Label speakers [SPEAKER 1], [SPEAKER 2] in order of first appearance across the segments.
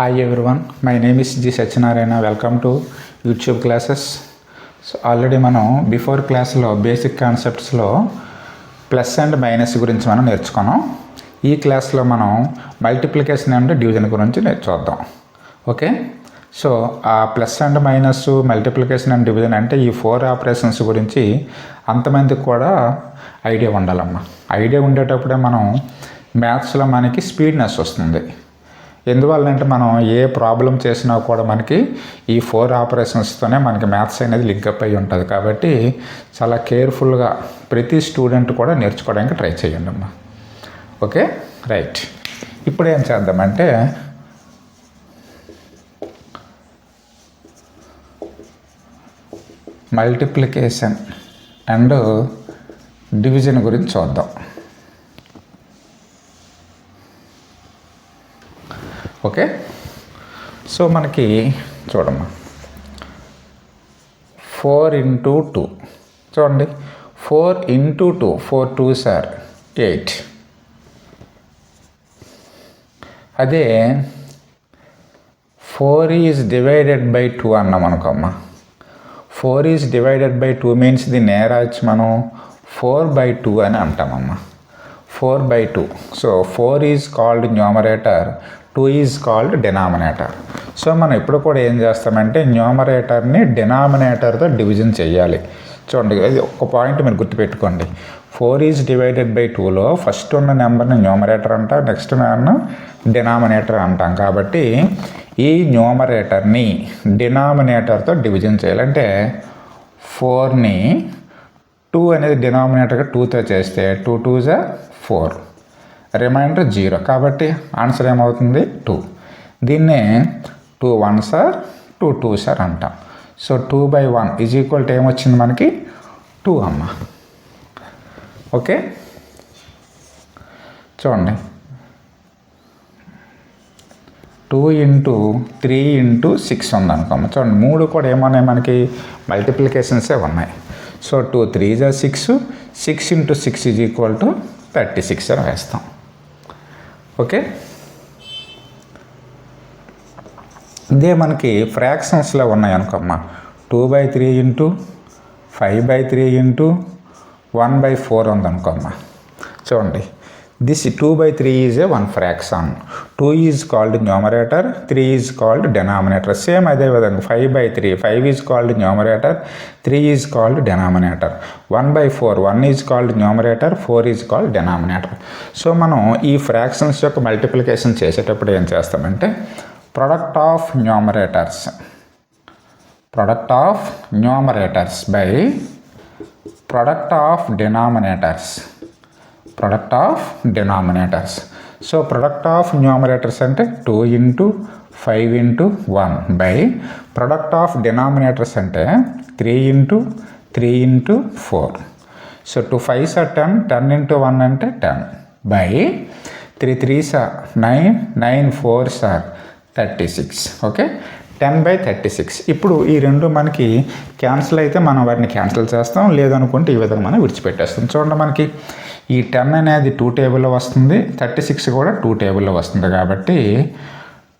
[SPEAKER 1] Hi everyone, my name is G. Sachinarayana. Welcome to YouTube classes. So already మనం before క్లాస్లో basic కాన్సెప్ట్స్లో plus and minus గురించి మనం నేర్చుకున్నాం. ఈ క్లాస్లో మనం మల్టిప్లికేషన్ అండ్ డివిజన్ గురించి నేర్చుకుందాం. ఓకే, సో ఆ plus and minus, multiplication and division అంటే ఈ 4 ఆపరేషన్స్ గురించి అంతమందికి కూడా ఐడియా ఉండాలమ్మా. ఐడియా ఉండేటప్పుడే మనం మ్యాథ్స్లో మనకి స్పీడ్నెస్ వస్తుంది. ఎందువల్లంటే మనం ఏ ప్రాబ్లం చేసినా కూడా మనకి ఈ 4 ఆపరేషన్స్తోనే మనకి మ్యాథ్స్ అనేది లింకప్ అయ్యి ఉంటుంది. కాబట్టి చాలా కేర్ఫుల్గా ప్రతి స్టూడెంట్ కూడా నేర్చుకోవడానికి ట్రై చేయండి అమ్మా. Okay, right. ఇప్పుడు ఏం చేద్దామంటే మల్టిప్లికేషన్ అండ్ డివిజన్ గురించి చూద్దాం. ఓకే, సో మనకి చూడమ్మా 4 into 2 చూడండి. 4 into 2, 4 2s are 8. అదే 4 is divided by 2 అన్నాం అనుకోమ్మా. 4 is divided by 2 మీన్స్ దీన్ని ఏ రాయొచ్చు మనం 4/2 అని అంటామమ్మా. 4/2. So 4 is called numerator, 2 is called denominator. So మనం ఎప్పుడు కూడా ఏం చేస్తామంటే న్యూమరేటర్ని డినామినేటర్తో డివిజన్ చేయాలి. చూడండి, అది ఒక పాయింట్ మీరు గుర్తుపెట్టుకోండి. 4 ఈజ్ డివైడెడ్ బై 2లో ఫస్ట్ ఉన్న నెంబర్ని న్యూమరేటర్ అంటాం, నెక్స్ట్ నెంబర్ను డినామినేటర్ అంటాం. కాబట్టి ఈ న్యూమరేటర్ని డినామినేటర్తో డివిజన్ చేయాలంటే 4ని 2 అనేది డినామినేటర్గా 2తో చేస్తే 2 2s are 4, రిమైండర్ 0. కాబట్టి ఆన్సర్ ఏమవుతుంది 2. దీన్నే 2 1s are 2 2s are అంటాం. సో 2/1 ఈజ్ ఈక్వల్ టు ఏమొచ్చింది మనకి 2 అమ్మ. ఓకే, చూడండి 2 into 3 into 6 ఉందనుకోమ్మ. చూడండి 3 కూడా ఏమన్నాయి మనకి మల్టిప్లికేషన్సే ఉన్నాయి. So 2 3s are 6, 6 into 6 is equal to 36 అని వేస్తాం. ఓకే, ఇదే మనకి ఫ్రాక్షన్స్లో ఉన్నాయి అనుకోమ్మా. 2/3 into 5/3 into 1/4 ఉందనుకోమ్మా. చూడండి, this 2/3 is a 1 fraction. 2 is called numerator, 3 is called denominator. Same అదేవిధంగా 5/3, 5 is called numerator, 3 is called denominator. 1/4, 1 is called numerator, 4 is called denominator. So మనం ఈ fractions యొక్క మల్టిప్లికేషన్ చేసేటప్పుడు ఏం చేస్తామంటే product of numerators by product of denominators. So product of numerators అంటే 2 into 5 into 1 by product of denominators అంటే 3 into 3 into 4. So 2 5s are 10, 10 into 1 అంటే 10 by 3 3s are 9, 9 4s are 36. Okay, 10/36. ఇప్పుడు ఈ రెండు మనకి క్యాన్సిల్ అయితే మనం వాటిని క్యాన్సిల్ చేస్తాం, లేదనుకుంటే ఈ విధంగా మనం విడిచిపెట్టేస్తాం. చూడండి, మనకి ఈ 10 అనేది 2 టేబుల్లో వస్తుంది, 36 కూడా 2 టేబుల్లో వస్తుంది. కాబట్టి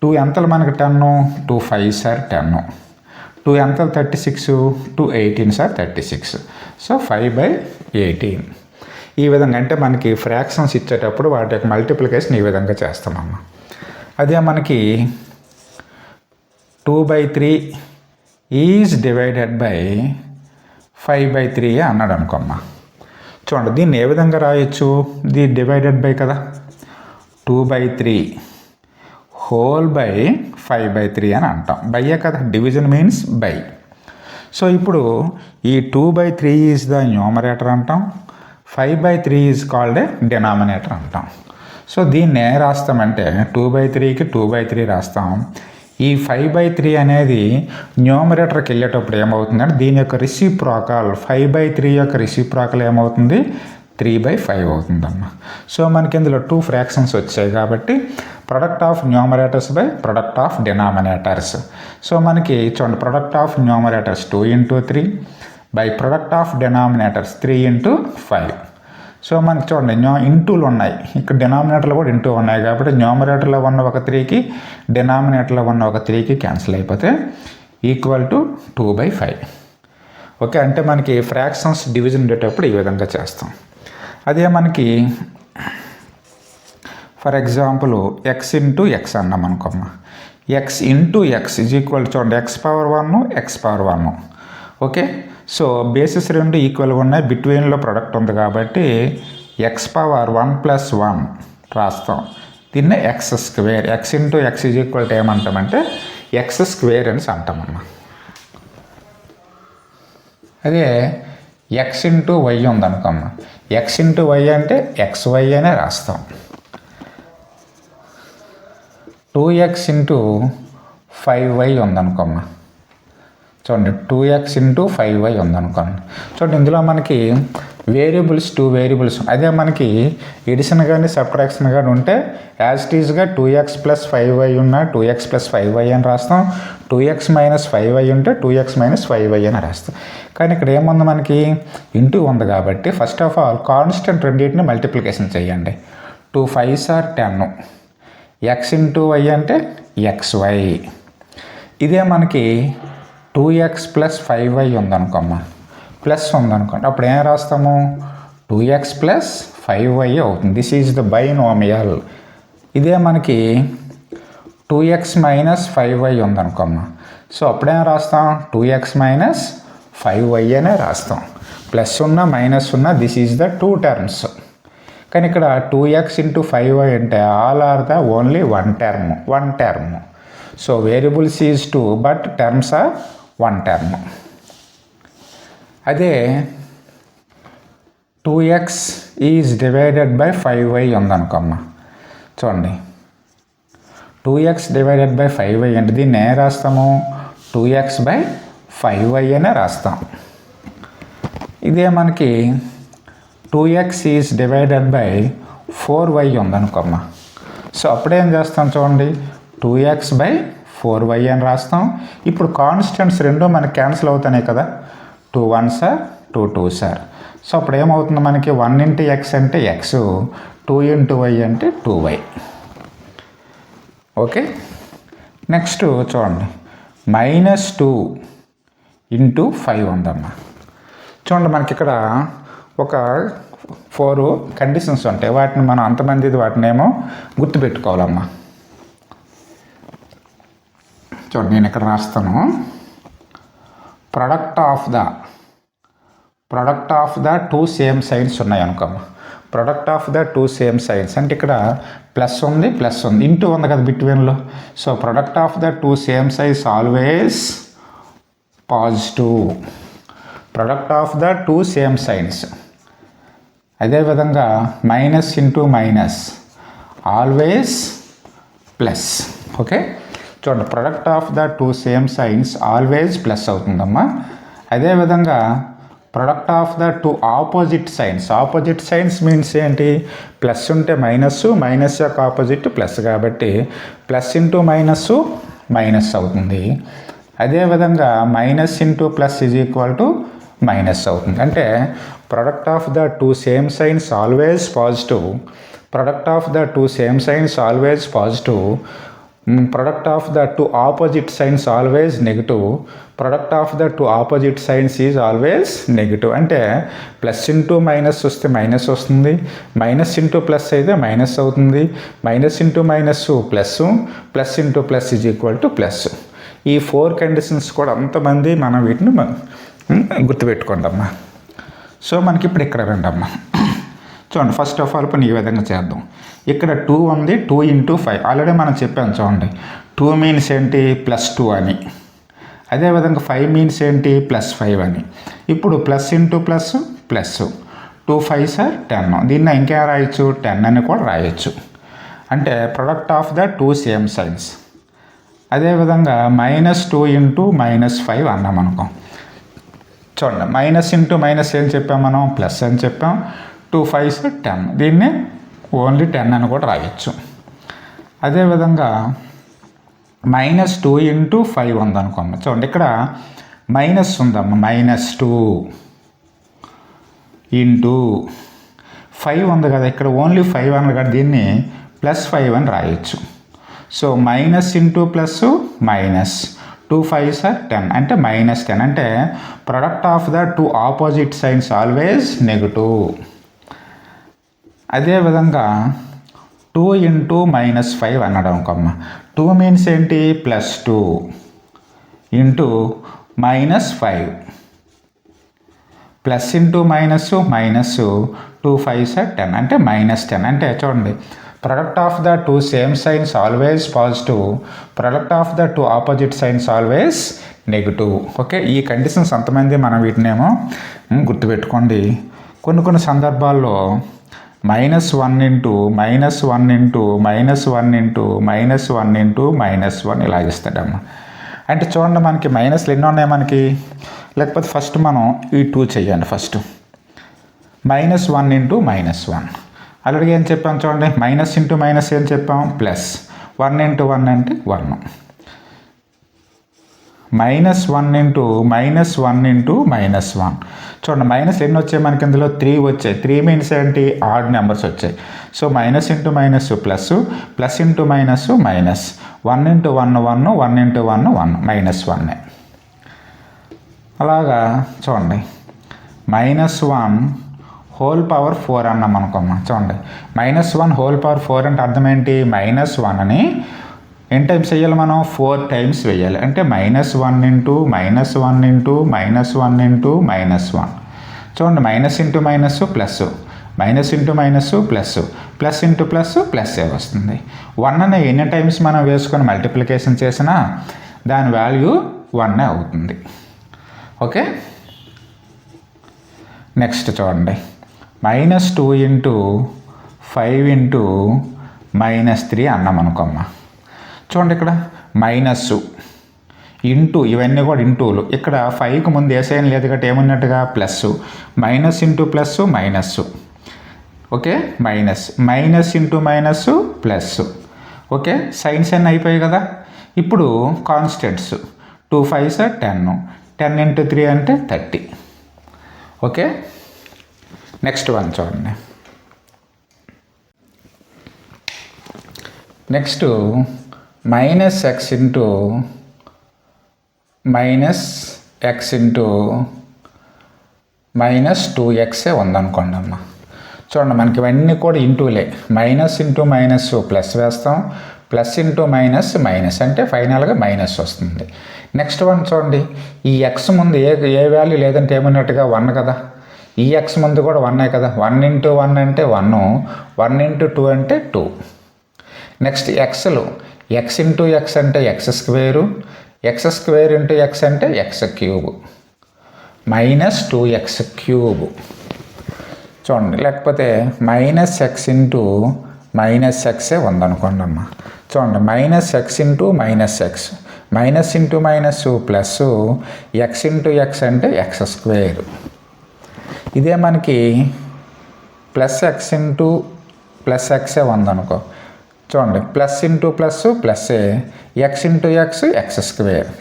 [SPEAKER 1] 2 ఎంతలు మనకి 10, 2 5s are 10, 2 ఎంతలు 36, 2 18s are 36. So 5/18. ఈ విధంగా అంటే మనకి ఫ్రాక్షన్స్ ఇచ్చేటప్పుడు వాటి యొక్క మల్టిప్లికేషన్ ఈ విధంగా చేస్తామమ్మా. అదే మనకి 2/3 ఈజ్ డివైడెడ్ బై 5/3 అన్నాడు అనుకోమ్మా. చూడండి, దీన్ని ఏ విధంగా రాయొచ్చు, ఇది డివైడెడ్ బై కదా, 2/3 హోల్ బై 5/3 అని అంటాం. బయ్యే కదా, డివిజన్ మీన్స్ బై. సో ఇప్పుడు ఈ 2/3 ఈజ్ ద న్యూమరేటర్ అంటాం, 5/3 ఈజ్ కాల్డ్ ఏ డినామినేటర్ అంటాం. సో దీన్ని ఏ రాస్తామంటే 2/3కి 2/3 రాస్తాం. ఈ 5/3 అనేది న్యూమరేటర్కి వెళ్ళేటప్పుడు ఏమవుతుందంటే దీని యొక్క రెసిప్రోకల్ 5/3 యొక్క రెసిప్రోకల్ ఏమవుతుంది 3/5 అవుతుందమ్మా. సో మనకి ఇందులో 2 ఫ్రాక్షన్స్ వచ్చాయి కాబట్టి product of numerators by product of denominators. So మనకి చూడండి, product of numerators 2 into 3 by product of denominators 3 into 5. So మనకి చూడండి ఇంటూలు ఉన్నాయి, ఇక్కడ డినామినేటర్లో కూడా ఇంటూ ఉన్నాయి కాబట్టి న్యూమరేటర్లో ఉన్న ఒక 3కి డినామినేటర్లో ఉన్న ఒక 3కి క్యాన్సిల్ అయిపోతే ఈక్వల్ టు 2/5. ఓకే, అంటే మనకి ఫ్రాక్షన్స్ డివిజన్ ఉండేటప్పుడు ఈ విధంగా చేస్తాం. అదే మనకి for example x into x అన్నాం అనుకోమ్మా, x into x is equal చూడండి x⁻1 x⁻1. Okay, so basis రెండు ఈక్వల్గా ఉన్నాయి, బిట్వీన్లో ప్రొడక్ట్ ఉంది కాబట్టి x⁻1 + 1 రాస్తాం. దీన్ని x², x into x is equal to ఏమంటామంటే x² అని అంటామమ్మా. అదే ఎక్స్ ఇంటూ వై ఉందనుకోమ్మా, ఎక్స్ ఇంటూ వై అంటే xy అనే రాస్తాం. 2x ఇంటూ 5y ఉందనుకోమ్మా, చూడండి 2x ఇంటూ 5y ఉందనుకోండి. చూడండి ఇందులో మనకి వేరియబుల్స్ 2 వేరియబుల్స్, అదే మనకి ఎడిషన్ కానీ సబ్ట్రాక్షన్ కానీ ఉంటే యాజ్ ఇట్ ఈజ్గా 2x + 5y ఉన్న 2x + 5y అని రాస్తాం, 2x - 5y ఉంటే 2x - 5y అని రాస్తాం. కానీ ఇక్కడ ఏముంది మనకి ఇంటూ ఉంది కాబట్టి ఫస్ట్ ఆఫ్ ఆల్ కాన్స్టెంట్ రెండింటిని మల్టిప్లికేషన్ చేయండి. 2 5s are 10, x into y అంటే xy. ఇదే మనకి 2x + 5y ఉందనుకోమ్మా, ప్లస్ ఉందనుకోండి, అప్పుడు ఏం రాస్తాము 2x + 5y అవుతుంది. This is the binomial. ఇదే మనకి 2x - 5y ఉందనుకోమ్మా, సో అప్పుడేం రాస్తాం 2x - 5y అనే రాస్తాం. ప్లస్ ఉన్న మైనస్ ఉన్న దిస్ ఈజ్ ద 2 టర్మ్స్. కానీ ఇక్కడ 2x ఇంటూ 5y అంటే all are the only one term. So variables is 2 but terms are 1 term. అదే 2x is divided by 5y ఉందనుకోమ్మా, చూడండి 2x డివైడెడ్ బై 5y అంటే దీన్ని ఏం రాస్తాము 2x/5y అనే రాస్తాం. ఇదే మనకి 2x is divided by 4y ఉందనుకోమ్మా, సో అప్పుడేం చేస్తాం చూడండి 2x/4y అని రాస్తాం. ఇప్పుడు కాన్స్టెంట్స్ రెండు మనకి క్యాన్సిల్ అవుతున్నాయి కదా, 2 1s are 2 2s are. So అప్పుడు ఏమవుతుంది మనకి 1 × x అంటే x, 2 × y అంటే 2y. ఓకే, నెక్స్ట్ చూడండి -2 × 5 ఉందమ్మా. చూడండి మనకి ఇక్కడ ఒక 4 కండిషన్స్ ఉంటాయి, వాటిని మనం అంతమంది వాటిని ఏమో గుర్తుపెట్టుకోవాలమ్మా. చూడండి నేను ఇక్కడ రాస్తాను, product of the 2 same sides ఉన్నాయి అనుకోమ్మా. Product of the 2 same sides అంటే ఇక్కడ ప్లస్ ఉంది ఇంటూ ఉంది కదా బిట్వీన్లో. So product of the 2 same sides always positive. Product of the 2 same sides. అదేవిధంగా minus into minus always plus. Okay, చూడండి product of the 2 same signs always plus అవుతుందమ్మా. అదేవిధంగా product of the 2 opposite signs means ఏంటి, plus ఉంటే minus యొక్క opposite plus కాబట్టి plus into minus అవుతుంది. అదేవిధంగా minus into plus is equal to minus అవుతుంది. అంటే product of the 2 same signs always positive, product of the 2 same signs always positive, product of the 2 opposite science always negative, product of the 2 opposite science is always negative. అంటే plus into minus వస్తే minus వస్తుంది, minus into plus అయితే minus అవుతుంది, minus into minus plus into plus is equal to plus. ఈ 4 conditions కూడా అంతమంది మనం వీటిని గుర్తుపెట్టుకోండమ్మా. సో మనకి ఇప్పుడు ఇక్కడ రండమ్మా, చూడండి ఫస్ట్ ఆఫ్ ఆల్ ఇప్పుడు ఈ విధంగా చేద్దాం. ఇక్కడ 2 ఉంది, 2 × 5 ఆల్రెడీ మనం చెప్పాను చూడండి. 2 మీన్స్ ఏంటి +2 అని, అదేవిధంగా 5 మీన్స్ ఏంటి +5 అని. ఇప్పుడు plus into plus 2 5s are 10, దీన్ని ఇంకేం రాయొచ్చు 10 అని కూడా రాయొచ్చు. అంటే product of the 2 same science. అదేవిధంగా -2 × -5 అన్నాం అనుకో. చూడండి మైనస్ ఇంటూ మైనస్ ఏం చెప్పాం మనం ప్లస్ అని చెప్పాం. 2 5s are 10, దీన్ని ఓన్లీ 10 అని కూడా రాయొచ్చు. అదేవిధంగా -2 × 5 ఉందనుకోండి. చూడండి ఇక్కడ మైనస్ ఉందమ్మా, -2 × 5 ఉంది కదా, ఇక్కడ ఓన్లీ 5 అన్నారు కదా, దీన్ని +5 అని రాయొచ్చు. So minus into plus minus 2 5s are 10 అంటే -10 అంటే product of the two opposite science always negative. అదేవిధంగా 2 ఇంటూ -5 అనడం కమ్మ 2 మీన్స్ ఏంటి +2 into -5 plus into minus 2 5s are 10 అంటే -10 అంటే చూడండి product of the two same signs always positive, product of the two opposite science always negative. Okay, ఈ conditions అంతమంది మనం వీటినేమో గుర్తుపెట్టుకోండి. కొన్ని సందర్భాల్లో -1 ఇంటూ -1 ఇంటూ -1 ఇంటూ -1 ఇంటూ -1 ఇలా ఇస్తాడమ్మ. అంటే చూడండి మనకి మైనస్లు ఎన్ని ఉన్నాయి మనకి, లేకపోతే ఫస్ట్ మనం ఈ 2 చెయ్యండి. ఫస్ట్ -1 ఇంటూ -1 ఆల్రెడీ ఏం చెప్పాం చూడండి, మైనస్ ఇంటూ మైనస్ ఏం చెప్పాం ప్లస్, 1 ఇంటూ 1 అంటే 1, -1 ఇంటూ -1 ఇంటూ -1 చూడండి మైనస్ ఎన్ని వచ్చాయి మనకి, ఇందులో 3 వచ్చాయి. 3 మీన్స్ ఏంటి ఆడ్ నెంబర్స్ వచ్చాయి. So minus into minus plus, plus into minus minus, 1 into 1 1, 1 into 1 1 -1. అలాగా చూడండి -1 హోల్ పవర్ 4 అన్నాం అనుకోమ్మా. చూడండి -1 హోల్ పవర్ 4 అంటే అర్థం ఏంటి, -1 అని ఎన్ని టైమ్స్ వేయాలి మనం, 4 టైమ్స్ వేయాలి. అంటే -1 ఇంటూ -1 ఇంటూ -1 ఇంటూ -1 చూడండి minus into minus plus, minus into minus plus, plus into plus plus ఏ వస్తుంది. 1 అని ఎన్ని టైమ్స్ మనం వేసుకొని మల్టిప్లికేషన్ చేసినా దాని వాల్యూ 1 అవుతుంది. ఓకే, నెక్స్ట్ చూడండి -2 ఇంటూ 5 ఇంటూ -3 అన్నాం అనుకోమ్మా. చూడండి ఇక్కడ మైనస్ ఇంటూ ఇవన్నీ కూడా ఇంటూలు, ఇక్కడ 5కి ముందు ఏ సైన్ లేదు కాబట్టి ఏమున్నట్టుగా plus, minus into plus minus. Okay, minus into minus plus. Okay, signs అన్నీ అయిపోయాయి కదా. ఇప్పుడు కాన్స్టెంట్స్ 2 5s are 10, 10 ఇంటూ 3 అంటే 30. ఓకే, నెక్స్ట్ వన్ చూడండి. Next -x into -x into -2x ఉందనుకోండి అమ్మ. చూడండి మనకి ఇవన్నీ కూడా ఇంటూలే, మైనస్ ఇంటూ మైనస్ ప్లస్ వేస్తాం, ప్లస్ ఇంటూ మైనస్ మైనస్ అంటే ఫైనల్గా మైనస్ వస్తుంది. నెక్స్ట్ వన్ చూడండి, ఈ ఎక్స్ ముందు ఏ వాల్యూ లేదంటే ఏమన్నట్టుగా 1 కదా, ఈ ఎక్స్ ముందు కూడా 1 కదా, 1 ఇంటూ 1 అంటే 1, 1 ఇంటూ 2 అంటే 2. నెక్స్ట్ ఎక్స్లు, ఎక్స్ ఇంటూ ఎక్స్ అంటే x², x² ఇంటూ ఎక్స్ అంటే x³ -2x³ చూడండి. లేకపోతే -x ఇంటూ -x ఉందనుకోండి అమ్మ. చూడండి -x into -x, minus into minus plus, x into x అంటే x². ఇదే మనకి +x ఇంటూ +x ఉందనుకో. చూడండి plus into plus plus, x into x x².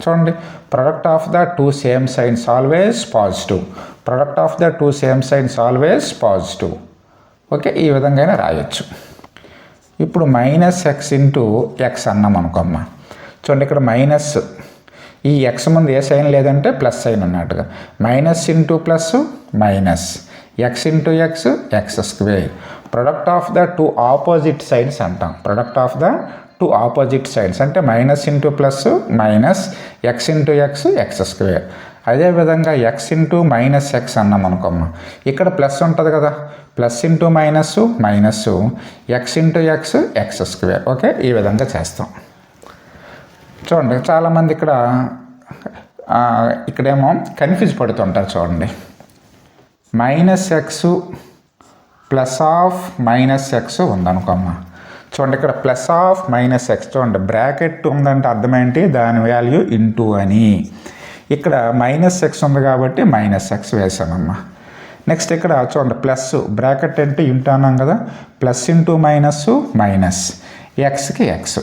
[SPEAKER 1] చూడండి product of the two same signs always positive, product of the two same signs always positive. Okay, ఈ విధంగా రాయొచ్చు. ఇప్పుడు -x ఇంటూ x అన్నాం అనుకోమ్మ. చూడండి ఇక్కడ మైనస్, ఈ ఎక్స్ ముందు ఏ సైన్ లేదంటే ప్లస్ సైన్ ఉన్నట్టుగా, minus into plus minus, x into x x². Product of the two opposite signs అంటాం, product of the two opposite signs అంటే minus into plus minus, x into x x². అదేవిధంగా X into -x అన్నాం అనుకోమ్మ. ఇక్కడ plus ఉంటుంది కదా, plus into minus minus, x into x x². Okay, ఈ విధంగా చేస్తాం. చూడండి చాలామంది ఇక్కడేమో కన్ఫ్యూజ్ పడుతుంటారు. చూడండి -x +(-x) ఉందనుకోమ్మా. చూడండి ఇక్కడ +(-x) చూడండి బ్రాకెట్ ఉందంటే అర్థం ఏంటి, దాని వాల్యూ ఇంటూ అని. ఇక్కడ -x ఉంది కాబట్టి -x వేసామమ్మా. నెక్స్ట్ ఇక్కడ చూడండి ప్లస్ బ్రాకెట్ అంటే ఇంటూ అన్నాం కదా, ప్లస్ ఇంటూ మైనస్ మైనస్, ఎక్స్కి ఎక్స్.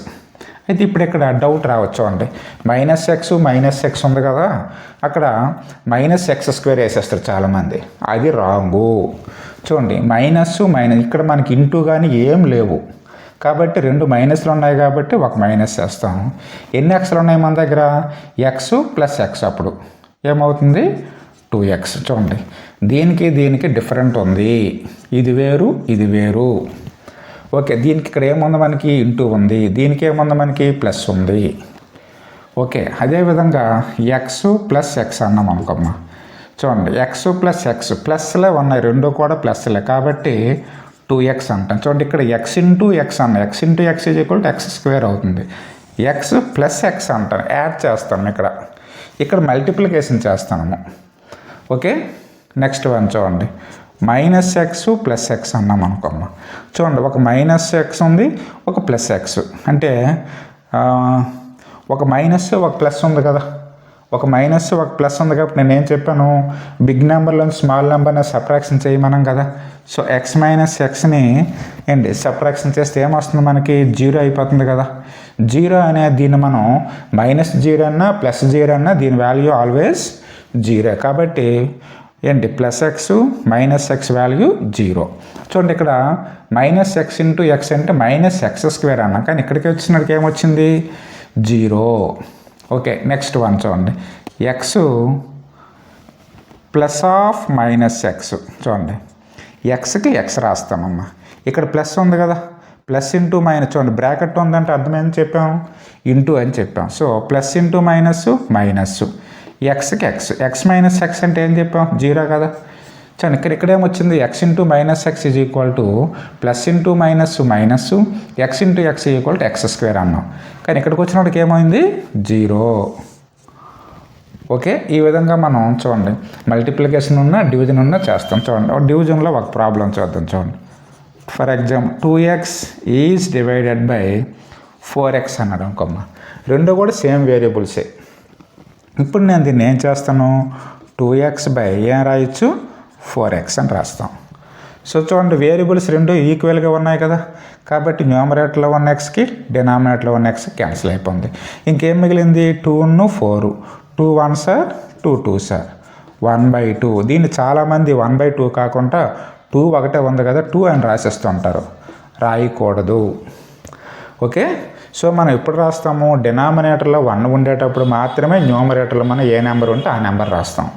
[SPEAKER 1] అయితే ఇప్పుడు ఇక్కడ డౌట్ రావచ్చు అండి, -x ఉంది కదా, అక్కడ -x² వేసేస్తారు చాలామంది. అది రాంగు. చూడండి మైనస్ ఇక్కడ మనకి ఇంటూ కానీ ఏం లేవు కాబట్టి 2 మైనస్లు ఉన్నాయి కాబట్టి ఒక మైనస్ వేస్తాం. ఎన్ని ఎక్స్లు ఉన్నాయి మన దగ్గర? x + x. అప్పుడు ఏమవుతుంది? 2x. చూడండి దీనికి డిఫరెంట్ ఉంది, ఇది వేరు ఇది వేరు. ఓకే, దీనికి ఇక్కడ ఏముంది మనకి? ఇంటూ ఉంది. దీనికి ఏముంది మనకి? ప్లస్ ఉంది. ఓకే, అదేవిధంగా x + x అన్నాం అనుకోమ్మా. చూడండి x + x ప్లస్లే ఉన్నాయి, రెండు కూడా ప్లస్లే కాబట్టి 2x అంటాం. చూడండి ఇక్కడ x × x అన్న, x × x = x² అవుతుంది. x + x అంటాను, యాడ్ చేస్తాను. ఇక్కడ మల్టిప్లికేషన్ చేస్తాము. ఓకే, నెక్స్ట్ వన్ చూడండి -x + x అన్నాం అనుకోమ్మ. చూడండి ఒక -x ఉంది, ఒక +x. అంటే ఒక మైనస్ ఒక ప్లస్ ఉంది కదా, ఒక మైనస్ ఒక ప్లస్ ఉంది కాబట్టి నేను ఏం చెప్పాను? బిగ్ నెంబర్లోని స్మాల్ నెంబర్ని సబ్ట్రాక్షన్ చేయమన్నాం కదా. సో x - xని ఏంటి సబ్ట్రాక్షన్ చేస్తే ఏమొస్తుంది మనకి? 0 అయిపోతుంది కదా. 0 అనే దీన్ని మనం -0 అన్నా +0 అన్నా దీని వాల్యూ ఆల్వేస్ 0 కాబట్టి ఏంటి +x -x వాల్యూ 0. చూడండి ఇక్కడ -x × x అంటే -x² అన్నాం, కానీ ఇక్కడికి వచ్చినట్టుకి ఏమొచ్చింది? 0. ఓకే, నెక్స్ట్ వన్ చూడండి x +−x. చూడండి xకి x రాస్తామమ్మా. ఇక్కడ ప్లస్ ఉంది కదా, ప్లస్ ఇంటూ మైనస్. చూడండి బ్రాకెట్ ఉందంటే అర్థం ఏం చెప్పాం? ఇంటూ అని చెప్పాం. So plus into minus minus, xకి x -x అంటే ఏం చెప్పాం? 0 కదా. చూడండి ఇక్కడ ఏమొచ్చింది? x × -x plus into minus minus, x × x x² అన్నాం, కానీ ఇక్కడికి వచ్చినప్పటికి ఏమైంది? 0. ఓకే, ఈ విధంగా మనం చూడండి మల్టిప్లికేషన్ ఉన్న డివిజన్ ఉన్న చేస్తాం. చూడండి డివిజన్లో ఒక ప్రాబ్లం చూద్దాం. చూడండి for example 2x is divided by 4x అన్నాడు అనుకోమ్మ. రెండు కూడా సేమ్ వేరియబుల్సే. ఇప్పుడు నేను దీన్ని ఏం చేస్తాను? 2x బై ఏం రాయొచ్చు? 4x అని రాస్తాం. సో చూడండి వేరియబుల్స్ రెండు ఈక్వల్గా ఉన్నాయి కదా, కాబట్టి న్యూమరేటర్లో 1xకి డినామినేటర్లో 1x క్యాన్సిల్ అయిపోయింది. ఇంకేం మిగిలింది? 2 4, 2 1s are 2 2s are 1/2. దీన్ని చాలామంది 1/2 కాకుండా 2 ఒకటే ఉంది కదా 2 అని రాసేస్తుంటారు, రాయకూడదు. ఓకే, సో మనం ఎప్పుడు రాస్తాము? డినామినేటర్లో 1 ఉండేటప్పుడు మాత్రమే న్యూమరేటర్లో మనం ఏ నెంబర్ ఉంటే ఆ నెంబర్ రాస్తాం.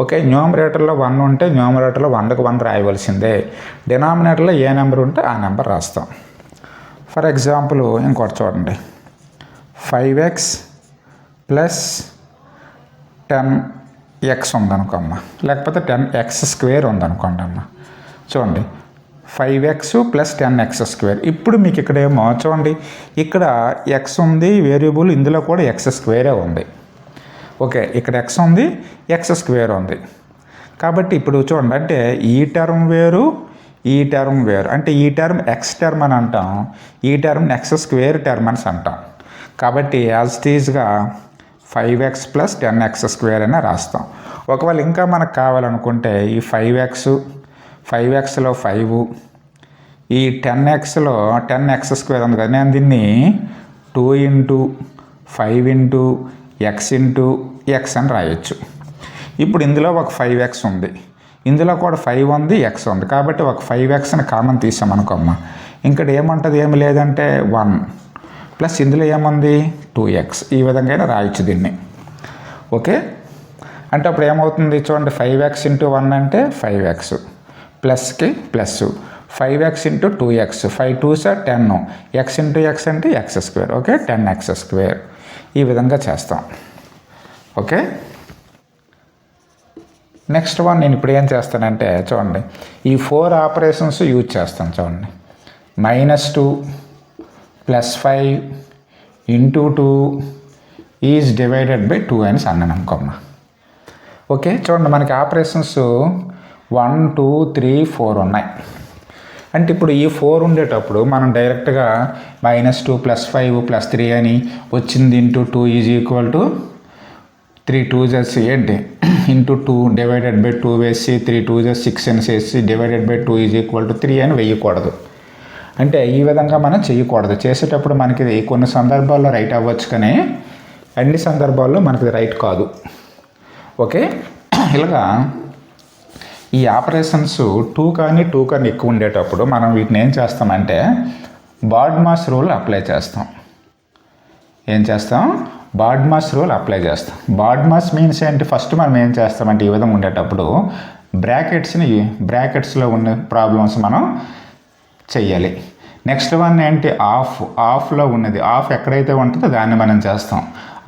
[SPEAKER 1] ఓకే, న్యూమరేటర్లో 1 ఉంటే న్యూమరేటర్లో 1కి 1 రాయవలసిందే. డినామినేటర్లో ఏ నెంబర్ ఉంటే ఆ నెంబర్ రాస్తాం. ఫర్ ఎగ్జాంపుల్ ఇంకోటి చూడండి 5x + 10x ఉందనుకోమ్మ, లేకపోతే 10x² ఉందనుకోండి అమ్మ. చూడండి 5x + 10x². ఇప్పుడు మీకు ఇక్కడేమో చూడండి ఇక్కడ x ఉంది వేరియబుల్, ఇందులో కూడా x² ఉంది. ఓకే, ఇక్కడ x ఉంది, x² ఉంది. కాబట్టి ఇప్పుడు చూడండి అంటే ఈ టర్మ్ వేరు, ఈ టర్మ్ వేరు. అంటే ఈ టర్మ్ x టర్మ్ అని అంటాం, ఈ టర్మ్ x² టర్మ్ అని అంటాం. కాబట్టి యాజ్ ఇట్ ఈజ్గా 5x + 10x² అని రాస్తాం. ఒకవేళ ఇంకా మనకు కావాలనుకుంటే ఈ 5xలో 5, ఈ 10xలో 10x² ఉంది కదా, నేను దీన్ని 2 × 5 × x × x అని రాయొచ్చు. ఇప్పుడు ఇందులో ఒక 5x ఉంది, ఇందులో కూడా 5 ఉంది, x ఉంది, కాబట్టి ఒక 5xని కామన్ తీసామనుకోమ్మ. ఇక్కడ ఏముంటుంది? ఏమి లేదంటే 1 ప్లస్ ఇందులో ఏముంది? 2x. ఈ విధంగా రాయొచ్చు దీన్ని. ఓకే, అంటే అప్పుడు ఏమవుతుంది? చూడండి 5x × 1 అంటే 5x ప్లస్కి plus, 5x × 2x 5 2s are 10, x × x అంటే x². Okay, 10x². ఈ విధంగా చేస్తాం. ఓకే, నెక్స్ట్ వన్ నేను ఇప్పుడు ఏం చేస్తానంటే చూడండి ఈ 4 ఆపరేషన్స్ యూజ్ చేస్తాను. చూడండి -2 + 5 × 2 ఈజ్ డివైడెడ్ బై 2 అని అన్నాను అనుకోమ్మ. ఓకే, చూడండి మనకి ఆపరేషన్స్ 1 2 3 4 ఉన్నాయి. అంటే ఇప్పుడు ఈ 4 ఉండేటప్పుడు మనం డైరెక్ట్గా -2 + 5 + 3 అని వచ్చింది × 2 = 3 2s ఏంటి × 2 డివైడెడ్ బై 2 వేసి 3 2s 6 అని చేసి డివైడెడ్ బై 2 = 3 అని వేయకూడదు. అంటే ఈ విధంగా మనం చేయకూడదు. చేసేటప్పుడు మనకి కొన్ని సందర్భాల్లో రైట్ అవ్వచ్చు, కానీ అన్ని సందర్భాల్లో మనకి రైట్ కాదు. ఓకే, ఇలాగా ఈ ఆపరేషన్స్ 2 కానీ 2 కానీ ఎక్కువ ఉండేటప్పుడు మనం వీటిని ఏం చేస్తామంటే బాడ్మాస్ రూల్ అప్లై చేస్తాం. ఏం చేస్తాం? బాడ్మాస్ రూల్ అప్లై చేస్తాం. బాడ్మాస్ మీన్స్ ఏంటి? ఫస్ట్ మనం ఏం చేస్తామంటే ఈ విధంగా ఉండేటప్పుడు బ్రాకెట్స్లో ఉన్న ప్రాబ్లమ్స్ మనం చెయ్యాలి. నెక్స్ట్ వన్ ఏంటి? ఆఫ్లో ఉన్నది. ఆఫ్ ఎక్కడైతే ఉంటుందో దాన్ని మనం చేస్తాం.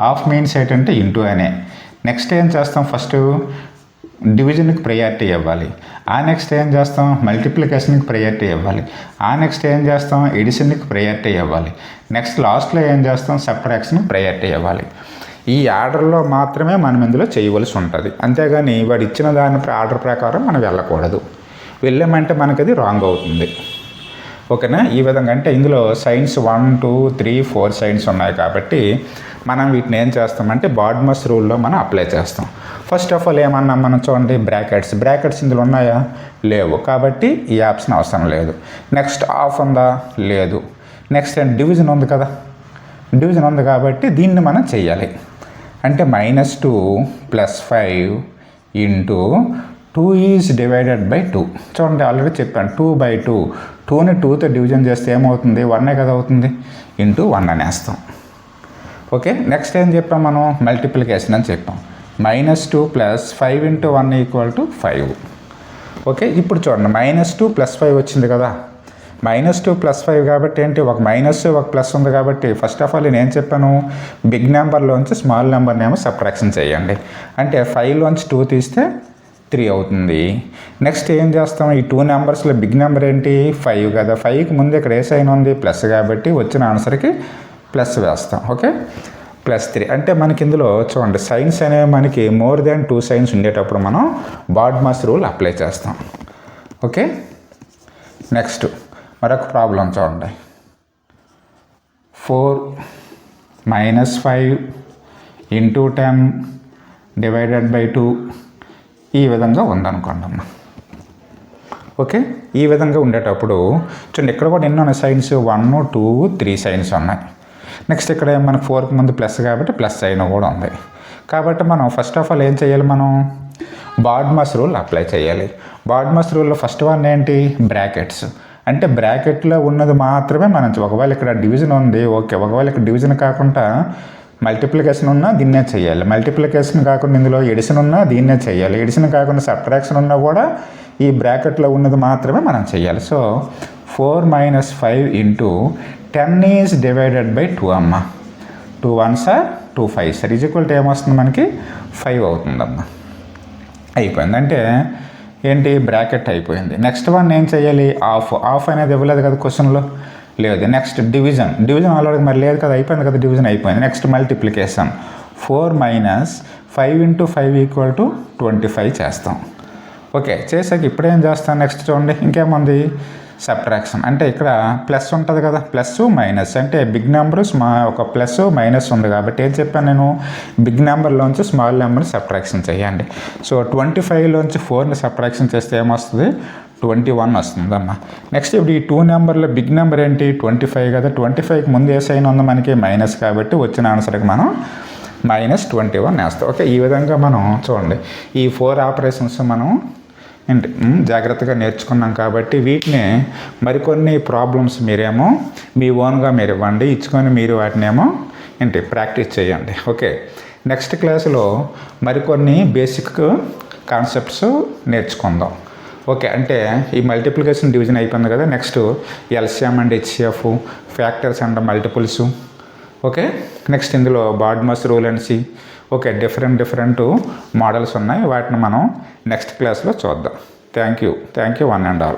[SPEAKER 1] ఆఫ్ మీన్స్ ఏంటంటే ఇంటూ అనే. నెక్స్ట్ ఏం చేస్తాం? ఫస్ట్ డివిజన్కి ప్రయారిటీ ఇవ్వాలి. ఆ నెక్స్ట్ ఏం చేస్తాం? మల్టిప్లికేషన్కి ప్రయారిటీ ఇవ్వాలి. ఆ నెక్స్ట్ ఏం చేస్తాం? ఎడిషన్కి ప్రయారిటీ ఇవ్వాలి. నెక్స్ట్ లాస్ట్లో ఏం చేస్తాం? సబ్ట్రాక్షన్కి ప్రయారిటీ ఇవ్వాలి. ఈ ఆర్డర్లో మాత్రమే మనం ఇందులో చేయవలసి ఉంటుంది. అంతేగాని వాడు ఇచ్చిన దాని ఆర్డర్ ప్రకారం మనం వెళ్ళకూడదు. వెళ్ళామంటే మనకు అది రాంగ్ అవుతుంది. ఓకేనా? ఈ విధంగా అంటే ఇందులో సైన్స్ 1, 2, 3, 4 సైన్స్ ఉన్నాయి కాబట్టి మనం వీటిని ఏం చేస్తామంటే బాడ్మాస్ రూల్లో మనం అప్లై చేస్తాం. ఫస్ట్ ఆఫ్ ఆల్ ఏమన్నా మనం చూడండి, బ్రాకెట్స్ ఇందులో ఉన్నాయా? లేవు. కాబట్టి ఈ ఆప్షన్ అవసరం లేదు. నెక్స్ట్ ఆఫ్ ఉందా? లేదు. నెక్స్ట్ డివిజన్ ఉంది కదా, డివిజన్ ఉంది కాబట్టి దీన్ని మనం చెయ్యాలి. అంటే -2 + 5 ఇంటూ 2 ఈజ్ డివైడెడ్ బై 2. చూడండి, ఆల్రెడీ చెప్పాను 2/2. 2ని 2తో డివిజన్ చేస్తే ఏమవుతుంది? 1 కదా అవుతుంది. ఇంటూ 1 అనేస్తాం. ఓకే, నెక్స్ట్ ఏం చెప్పాం మనం? మల్టిప్లికేషన్ అని చెప్పాం. -2 + 5 × 1 = 5. ఓకే, ఇప్పుడు చూడండి -2 + 5 వచ్చింది కదా. -2 + 5 కాబట్టి ఏంటి? ఒక మైనస్ ఒక ప్లస్ ఉంది కాబట్టి ఫస్ట్ ఆఫ్ ఆల్ నేను ఏం చెప్పాను? బిగ్ నెంబర్లోంచి స్మాల్ నెంబర్నేమో సబ్ట్రాక్షన్ చేయండి. అంటే 5లోంచి 2 తీస్తే 3 అవుతుంది. నెక్స్ట్ ఏం చేస్తాం? ఈ 2 నెంబర్స్లో బిగ్ నెంబర్ ఏంటి? 5 కదా. 5కి ముందు ఇక్కడ ఏ సైన్ ఉంది? ప్లస్ కాబట్టి వచ్చిన ఆన్సర్కి ప్లస్ వేస్తాం. ఓకే, +3. అంటే మనకి ఇందులో చూడండి సైన్స్ అనేవి మనకి మోర్ దాన్ 2 సైన్స్ ఉండేటప్పుడు మనం బాడ్మాస్ రూల్ అప్లై చేస్తాం. ఓకే, నెక్స్ట్ మరొక ప్రాబ్లం చూడండి. 4 - 5 × 10 డివైడెడ్ బై 2 ఈ విధంగా ఉందనుకోండి అమ్మ. ఓకే, ఈ విధంగా ఉండేటప్పుడు చూడండి ఇక్కడ కూడా ఎన్నో సైన్స్ 1, 2, 3 సైన్స్ ఉన్నాయి. నెక్స్ట్ ఇక్కడ మనకు 4కి ముందు ప్లస్ కాబట్టి ప్లస్ సైన్ కూడా ఉంది. కాబట్టి మనం ఫస్ట్ ఆఫ్ ఆల్ ఏం చేయాలి? మనం బాడ్మాస్ రూల్ అప్లై చేయాలి. బాడ్మాస్ రూల్లో ఫస్ట్ వన్ ఏంటి? బ్రాకెట్స్. అంటే బ్రాకెట్లో ఉన్నది మాత్రమే మనం, ఒకవేళ ఇక్కడ డివిజన్ ఉంది ఓకే, ఒకవేళ ఇక్కడ డివిజన్ కాకుండా మల్టిప్లికేషన్ ఉన్నా దీన్నే చేయాలి. మల్టిప్లికేషన్ కాకుండా ఇందులో ఎడిషన్ ఉన్నా దీన్నే చేయాలి. ఎడిషన్ కాకుండా సబ్ట్రాక్షన్ ఉన్నా కూడా ఈ బ్రాకెట్లో ఉన్నది మాత్రమే మనం చేయాలి. So 4 - 5 into 10 is divided by 2 అమ్మ. 2 1s are 2 5s is equal to ఏమొస్తుంది? మనకి 5 అవుతుందమ్మ. అయిపోయింది. అంటే ఏంటి? బ్రాకెట్ అయిపోయింది. నెక్స్ట్ వన్ ఏం చేయాలి? ఆఫ్ అనేది ఇవ్వలేదు కదా క్వశ్చన్లో, లేదు. నెక్స్ట్ డివిజన్ ఆల్రెడీ మరి లేదు కదా, అయిపోయింది కదా, డివిజన్ అయిపోయింది. నెక్స్ట్ మల్టిప్లికేషన్ 4 - 5 × 5 = 25 చేస్తాం. ఓకే, చేసాక ఇప్పుడేం చేస్తాం? నెక్స్ట్ చూడండి ఇంకేముంది? సబ్ట్రాక్షన్. అంటే ఇక్కడ ప్లస్ ఉంటుంది కదా, ప్లస్ మైనస్. అంటే బిగ్ నెంబర్ ఒక ప్లస్ మైనస్ ఉంది కాబట్టి ఏం చెప్పాను నేను? బిగ్ నెంబర్లోంచి స్మాల్ నెంబర్ని సబ్ట్రాక్షన్ చేయండి. సో 25లోంచి 4ని సబ్ట్రాక్షన్ చేస్తే ఏమొస్తుంది? 21 వస్తుందమ్మా. నెక్స్ట్ ఇప్పుడు ఈ 2 నెంబర్లో బిగ్ నెంబర్ ఏంటి? 25 కదా. 25కి ముందు ఏ సైన్ ఉంది? మనకి మైనస్ కాబట్టి వచ్చిన ఆన్సర్కి మనం -21 వేస్తాం. ఓకే, ఈ విధంగా మనం చూడండి ఈ 4 ఆపరేషన్స్ మనం ఏంటి జాగ్రత్తగా నేర్చుకున్నాం కాబట్టి వీటిని మరికొన్ని ప్రాబ్లమ్స్ మీరేమో మీ ఓన్గా మీరు ఇవ్వండి, ఇచ్చుకొని మీరు వాటినేమో ఏంటి ప్రాక్టీస్ చేయండి. ఓకే, నెక్స్ట్ క్లాసులో మరికొన్ని బేసిక్ కాన్సెప్ట్స్ నేర్చుకుందాం. ఓకే, అంటే ఈ మల్టిప్లికేషన్ డివిజన్ అయిపోయింది కదా. Next LCM and HCF, factors and multiples. Okay, next ఇందులో BODMAS rule and C. Okay, different models ఉన్నాయి. వాటిని మనం నెక్స్ట్ క్లాస్లో చూద్దాం. Thank you one and all.